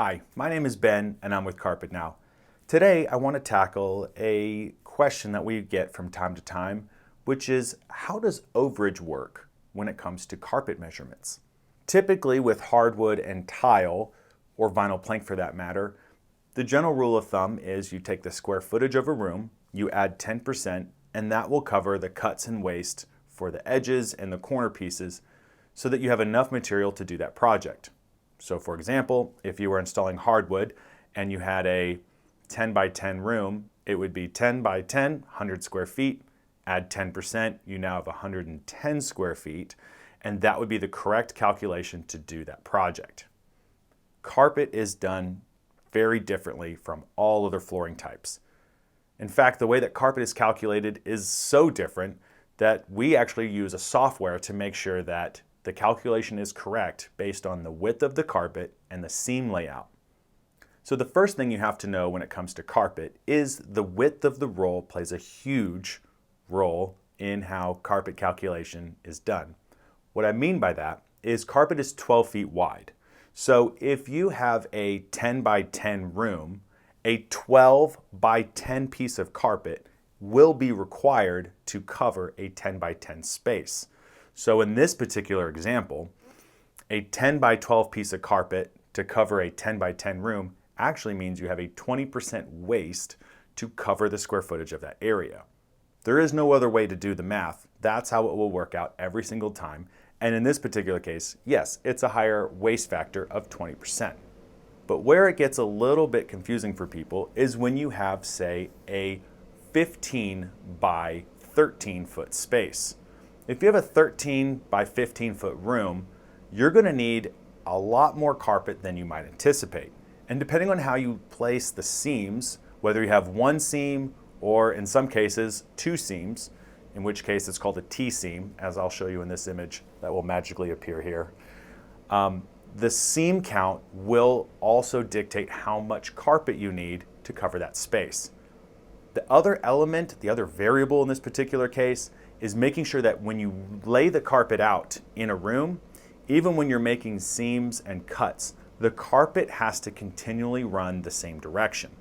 Hi, my name is Ben and I'm with Carpet Now. Today I want to tackle a question that we get from time to time, which is how does overage work when it comes to carpet measurements? Typically with hardwood and tile, or vinyl plank for that matter, the general rule of thumb is you take the square footage of a room, you add 10%, and that will cover the cuts and waste for the edges and the corner pieces so that you have enough material to do that project. So for example, if you were installing hardwood and you had a 10 by 10 room, it would be 10 by 10, 100 square feet, add 10%, you now have 110 square feet, and that would be the correct calculation to do that project. Carpet is done very differently from all other flooring types. In fact, the way that carpet is calculated is so different that we actually use a software to make sure that the calculation is correct based on the width of the carpet and the seam layout. So the first thing you have to know when it comes to carpet is the width of the roll plays a huge role in how carpet calculation is done. What I mean by that is carpet is 12 feet wide. So if you have a 10 by 10 room, a 12 by 10 piece of carpet will be required to cover a 10 by 10 space. So in this particular example, a 10 by 12 piece of carpet to cover a 10 by 10 room actually means you have a 20% waste to cover the square footage of that area. There is no other way to do the math. That's how it will work out every single time. And in this particular case, yes, it's a higher waste factor of 20%. But where it gets a little bit confusing for people is when you have, say, a 15 by 13 foot space. If you have a 13 by 15 foot room, you're going to need a lot more carpet than you might anticipate. And depending on how you place the seams, whether you have one seam or in some cases two seams, in which case it's called a T-seam, as I'll show you in this image that will magically appear here. The seam count will also dictate how much carpet you need to cover that space. The other element, the other variable in this particular case, is making sure that when you lay the carpet out in a room, even when you're making seams and cuts, the carpet has to continually run the same direction.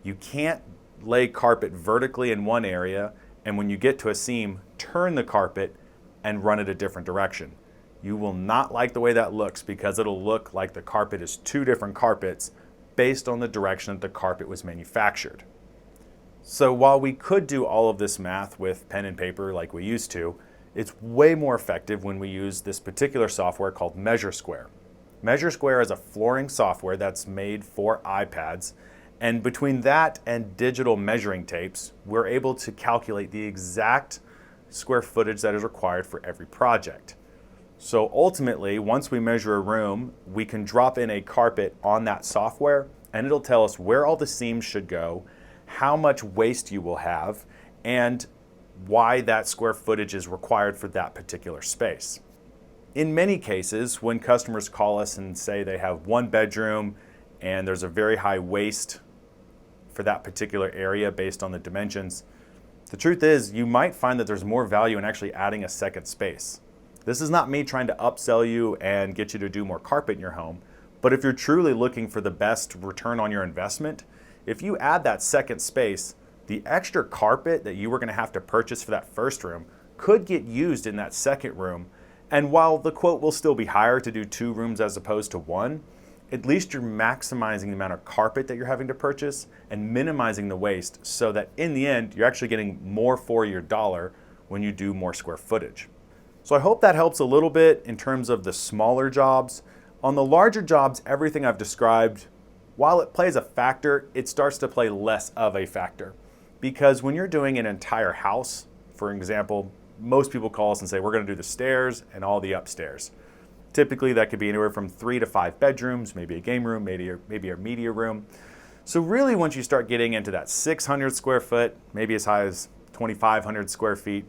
You can't lay carpet vertically in one area and when you get to a seam, turn the carpet and run it a different direction. You will not like the way that looks because it'll look like the carpet is two different carpets based on the direction that the carpet was manufactured. So while we could do all of this math with pen and paper like we used to, it's way more effective when we use this particular software called MeasureSquare. MeasureSquare is a flooring software that's made for iPads, and between that and digital measuring tapes, we're able to calculate the exact square footage that is required for every project. So ultimately, once we measure a room, we can drop in a carpet on that software and it'll tell us where all the seams should go, how much waste you will have, and why that square footage is required for that particular space. In many cases, when customers call us and say they have one bedroom and there's a very high waste for that particular area based on the dimensions, the truth is you might find that there's more value in actually adding a second space. This is not me trying to upsell you and get you to do more carpet in your home, but if you're truly looking for the best return on your investment, if you add that second space, the extra carpet that you were going to have to purchase for that first room could get used in that second room. And while the quote will still be higher to do two rooms as opposed to one, at least you're maximizing the amount of carpet that you're having to purchase and minimizing the waste so that in the end, you're actually getting more for your dollar when you do more square footage. So I hope that helps a little bit in terms of the smaller jobs. On the larger jobs, everything I've described, while it plays a factor, it starts to play less of a factor. Because when you're doing an entire house, for example, most people call us and say, we're going to do the stairs and all the upstairs. Typically, that could be anywhere from 3 to 5 bedrooms, maybe a game room, maybe a media room. So really, once you start getting into that 600 square foot, maybe as high as 2,500 square feet,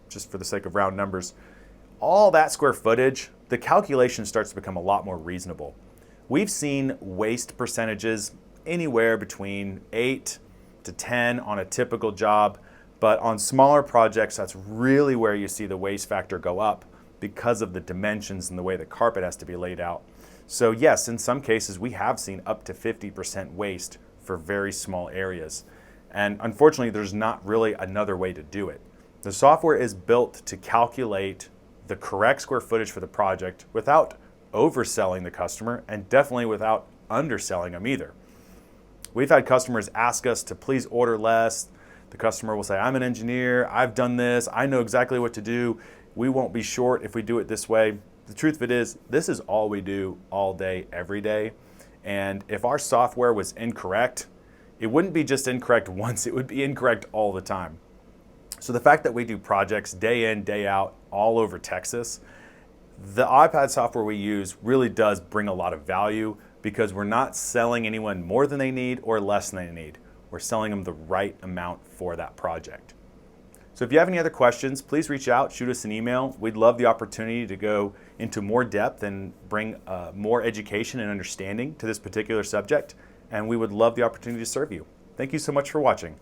just for the sake of round numbers, all that square footage, the calculation starts to become a lot more reasonable. We've seen waste percentages anywhere between 8 to 10 on a typical job, but on smaller projects, that's really where you see the waste factor go up because of the dimensions and the way the carpet has to be laid out. So yes, in some cases we have seen up to 50% waste for very small areas. And unfortunately, there's not really another way to do it. The software is built to calculate the correct square footage for the project without overselling the customer and definitely without underselling them either. We've had customers ask us to please order less. The customer will say, I'm an engineer, I've done this, I know exactly what to do. We won't be short if we do it this way. The truth of it is, this is all we do all day, every day. And if our software was incorrect, it wouldn't be just incorrect once, it would be incorrect all the time. So the fact that we do projects day in, day out, all over Texas, the iPad software we use really does bring a lot of value because we're not selling anyone more than they need or less than they need. We're selling them the right amount for that project. So if you have any other questions, please reach out, shoot us an email. We'd love the opportunity to go into more depth and bring more education and understanding to this particular subject, and we would love the opportunity to serve you. Thank you so much for watching.